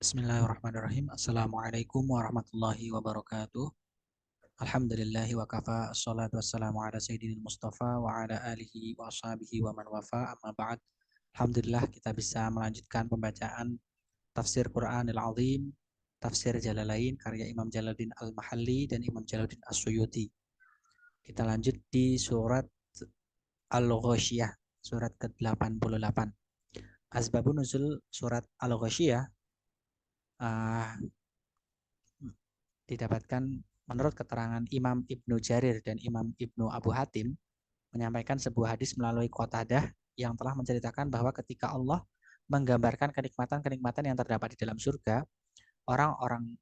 Bismillahirrahmanirrahim. Assalamualaikum warahmatullahi wabarakatuh. Alhamdulillahi wa kafa. Assalatu wassalamu ala sayyidina Mustafa wa ala alihi wa ashabihi wa man wafa. Amma ba'd. Alhamdulillah kita bisa melanjutkan pembacaan tafsir Quranil Azim, tafsir Jalalain karya Imam Jalaluddin Al-Mahalli dan Imam Jalaluddin As-Suyuti. Kita lanjut di surat Al-Ghasyiyah, surat ke-88. Asbabun nuzul surat Al-Ghasyiyah didapatkan menurut keterangan Imam Ibnu Jarir dan Imam Ibnu Abu Hatim menyampaikan sebuah hadis melalui Qatadah yang telah menceritakan bahwa ketika Allah menggambarkan kenikmatan-kenikmatan yang terdapat di dalam surga, orang-orang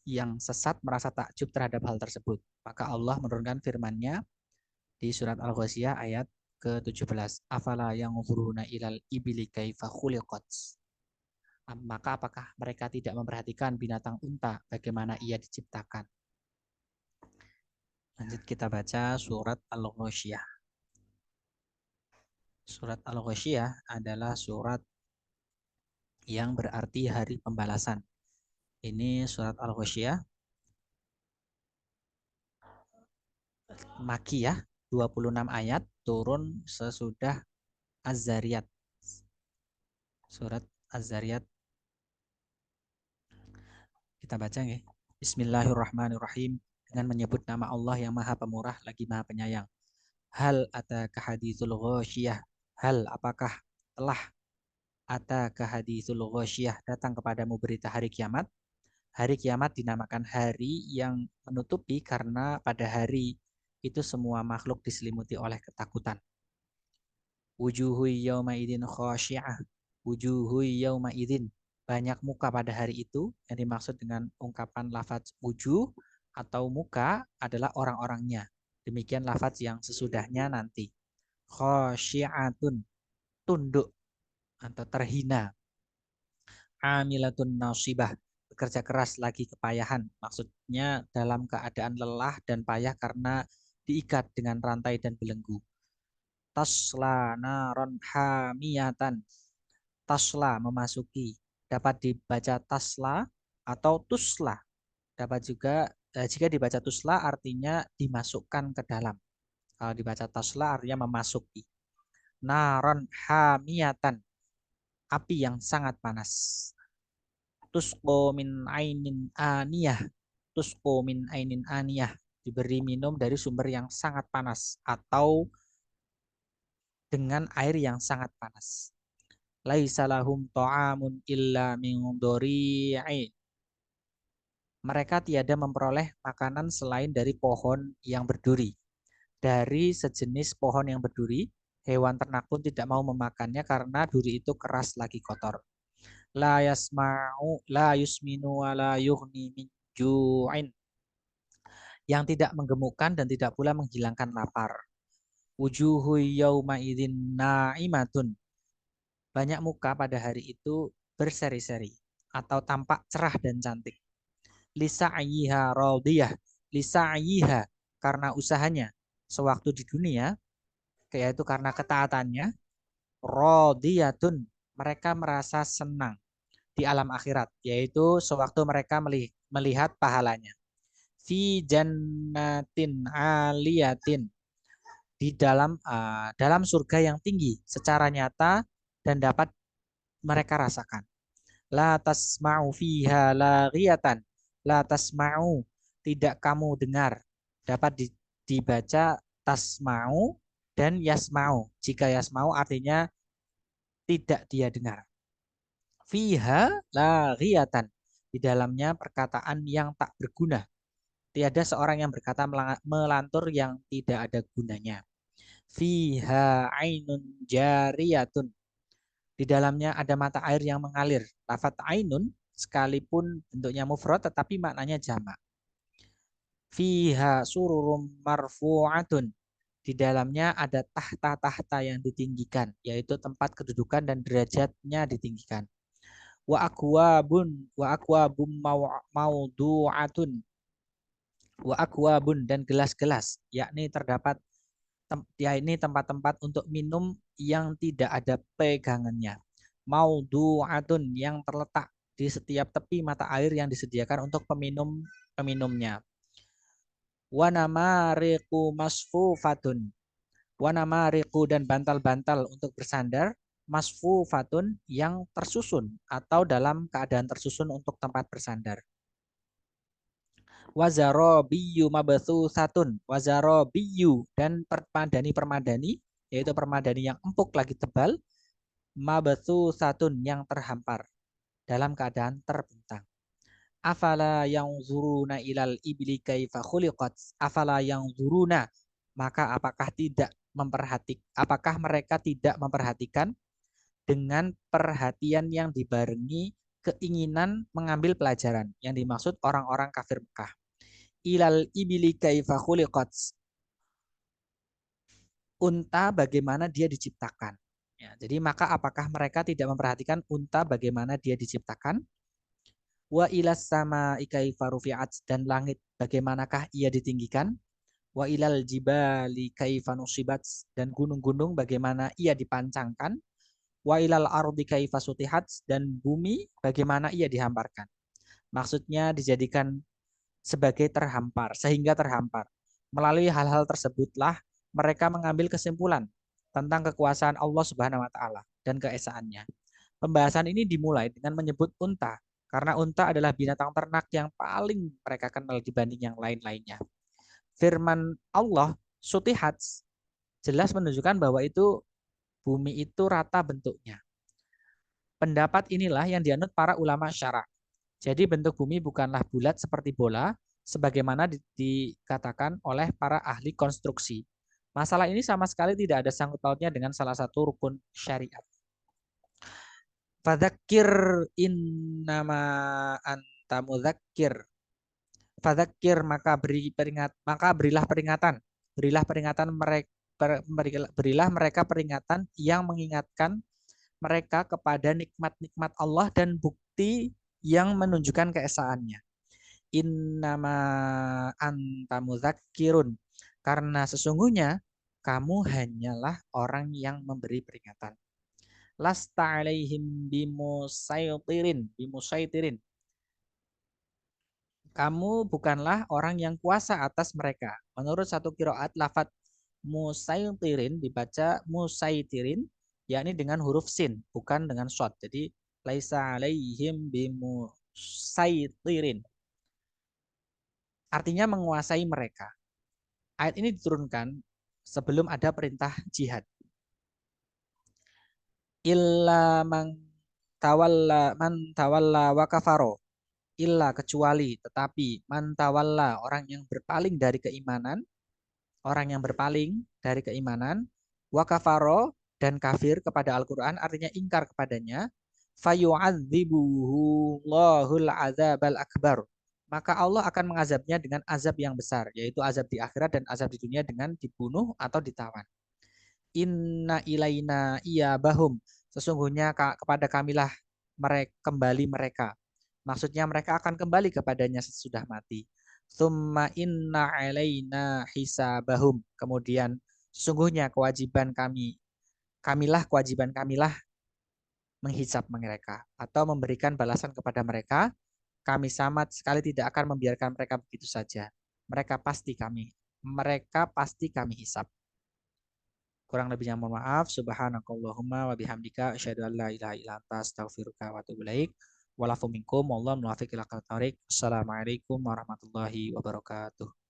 yang sesat merasa takjub terhadap hal tersebut. Maka Allah menurunkan firman-Nya di surat Al-Ghasyiyah ayat ke-17. Afala yanzuruna ilal ibili kaifa khuliqat. Maka apakah mereka tidak memperhatikan binatang unta bagaimana ia diciptakan? Lanjut kita baca surat Al-Ghasyiyah. Surat Al-Ghasyiyah adalah surat yang berarti hari pembalasan. Ini surat Al-Ghasyiyah Makkiyah, 26 ayat, turun sesudah Az-Zariyat. Surat Az-Zariyat kita baca ya. Bismillahirrahmanirrahim, dengan menyebut nama Allah yang Maha Pemurah lagi Maha Penyayang. Hal ataka haditsul ghasyiyah. Hal apakah telah ataka haditsul ghasyiyah, datang kepadamu berita hari kiamat. Hari kiamat dinamakan hari yang menutupi karena pada hari itu semua makhluk diselimuti oleh ketakutan. Wujuhu yawma idin khasyi'ah. Wujuhu yawma idin, banyak muka pada hari itu. Yang dimaksud dengan ungkapan lafaz wujuh atau muka adalah orang-orangnya. Demikian lafaz yang sesudahnya nanti. Khasyi'atun, tunduk atau terhina. Amilatun nasibah, bekerja keras lagi kepayahan. Maksudnya dalam keadaan lelah dan payah karena diikat dengan rantai dan belenggu. Tasla naron hamiyatan. Tasla, memasuki. Dapat dibaca tasla atau tusla. Dapat juga jika dibaca tusla artinya dimasukkan ke dalam. Kalau dibaca tasla artinya memasuki. Naron hamiyatan, api yang sangat panas. Tusqo min ainin aniyah. Tusqo min ainin aniyah, diberi minum dari sumber yang sangat panas atau dengan air yang sangat panas. Laisa lahum ta'amun illa min dhori'in. Mereka tiada memperoleh makanan selain dari pohon yang berduri. Dari sejenis pohon yang berduri, hewan ternak pun tidak mau memakannya karena duri itu keras lagi kotor. La yasma'u la yusminu wa la yughni min ju'in, yang tidak menggemukkan dan tidak pula menghilangkan lapar. Wujuhu yauma idzin na'imatun, banyak muka pada hari itu berseri-seri atau tampak cerah dan cantik. Lisa'yiha radiyah, lisa'yiha, karena usahanya sewaktu di dunia, yaitu karena ketaatannya. Radiyatun, mereka merasa senang di alam akhirat, yaitu sewaktu mereka melihat pahalanya. Fi jannatin aliyatin, di dalam surga yang tinggi secara nyata dan dapat mereka rasakan. La tasma'u fiha laghiyatan. La tasma'u, tidak kamu dengar. Dapat dibaca tasma'u dan yasma'u. Jika yasma'u artinya tidak dia dengar. Fiha laghiyatan, di dalamnya perkataan yang tak berguna. Tiada seorang yang berkata melantur yang tidak ada gunanya. Fiha ainun jariyatun, di dalamnya ada mata air yang mengalir. Lafaz ainun sekalipun bentuknya mufrad tetapi maknanya jamak. Fiha sururum marfu'atun, di dalamnya ada tahta-tahta yang ditinggikan, yaitu tempat kedudukan dan derajatnya ditinggikan. Wa akwabum maudu'atun, wa akwabun, dan gelas-gelas, yakni terdapat ini tempat-tempat untuk minum yang tidak ada pegangannya. Maudu'atun, yang terletak. di setiap tepi mata air yang disediakan untuk peminumnya. Wa namariqu masfufatun. Wa namariqu dan bantal-bantal untuk bersandar masfufatun yang tersusun atau dalam keadaan tersusun untuk tempat bersandar. Wazarobiyu mabthutsatun. Wazarobiyu dan permadani yaitu permadani yang empuk lagi tebal, mabthutsatun yang terhampar dalam keadaan terbentang. Afala yang zuruna ilal ibli kaifa khuliqat. Afala yang zuruna, maka apakah mereka tidak memperhatikan dengan perhatian yang dibarengi keinginan mengambil pelajaran. Yang dimaksud orang-orang kafir Mekah. Ilal ibli kaifa khuliqat. Unta bagaimana dia diciptakan. Ya, jadi maka apakah mereka tidak memperhatikan unta bagaimana dia diciptakan? Wa ilas sama ikai farufiat, dan langit bagaimanakah ia ditinggikan? Wa ilal jibali kaifa nusibat, dan gunung-gunung bagaimana ia dipancangkan? Wa ilal ardi kaifa sutihat, dan bumi bagaimana ia dihamparkan. Maksudnya dijadikan sebagai terhampar, sehingga terhampar. Melalui hal-hal tersebutlah mereka mengambil kesimpulan tentang kekuasaan Allah Subhanahu wa taala dan keesaannya. Pembahasan ini dimulai dengan menyebut unta, karena unta adalah binatang ternak yang paling mereka kenal dibanding yang lain-lainnya. Firman Allah, sutihat, jelas menunjukkan bahwa itu bumi itu rata bentuknya. Pendapat inilah yang dianut para ulama syara. Jadi bentuk bumi bukanlah bulat seperti bola, sebagaimana dikatakan oleh para ahli konstruksi. Masalah ini sama sekali tidak ada sangkut pautnya dengan salah satu rukun syariat. Fadzakir innama anta mudzakir. Fadzakir maka berilah peringatan. Berilah mereka peringatan yang mengingatkan mereka kepada nikmat-nikmat Allah dan bukti yang menunjukkan keesaannya. Innama anta mudzakirun. Karena sesungguhnya kamu hanyalah orang yang memberi peringatan. Lasta alaihim bimusaitirin. Kamu bukanlah orang yang kuasa atas mereka. Menurut satu qiraat, lafadz musaitirin dibaca musaitirin, yakni dengan huruf sin, bukan dengan shad. Jadi laisa alaihim bimusaitirin. Artinya menguasai mereka. Ayat ini diturunkan sebelum ada perintah jihad. Illa man tawalla wa kafaro. Illa kecuali, tetapi man tawalla orang yang berpaling dari keimanan, wa kafaro dan kafir kepada Al-Qur'an, artinya ingkar kepadanya, fayu'adzibuhu Allahul adzabal akbar. Maka Allah akan mengazabnya dengan azab yang besar, yaitu azab di akhirat dan azab di dunia dengan dibunuh atau ditawan. Inna ilaina iyabahum. Sesungguhnya kepada kamilah kembali mereka. Maksudnya mereka akan kembali kepadanya sesudah mati. Tsumma inna alaina hisabahum. Kemudian sesungguhnya kewajiban kamilah menghisab mereka atau memberikan balasan kepada mereka. Kami sama sekali tidak akan membiarkan mereka begitu saja. Mereka pasti kami hisab. Kurang lebihnya mohon maaf. Subhanakallahumma wa bihamdika asyhadu an la ilaha illa anta astaghfiruka wa atubu ilaik. Walafu minkum wallahu muwaffiq ila aqwamit thoriq. Assalamualaikum warahmatullahi wabarakatuh.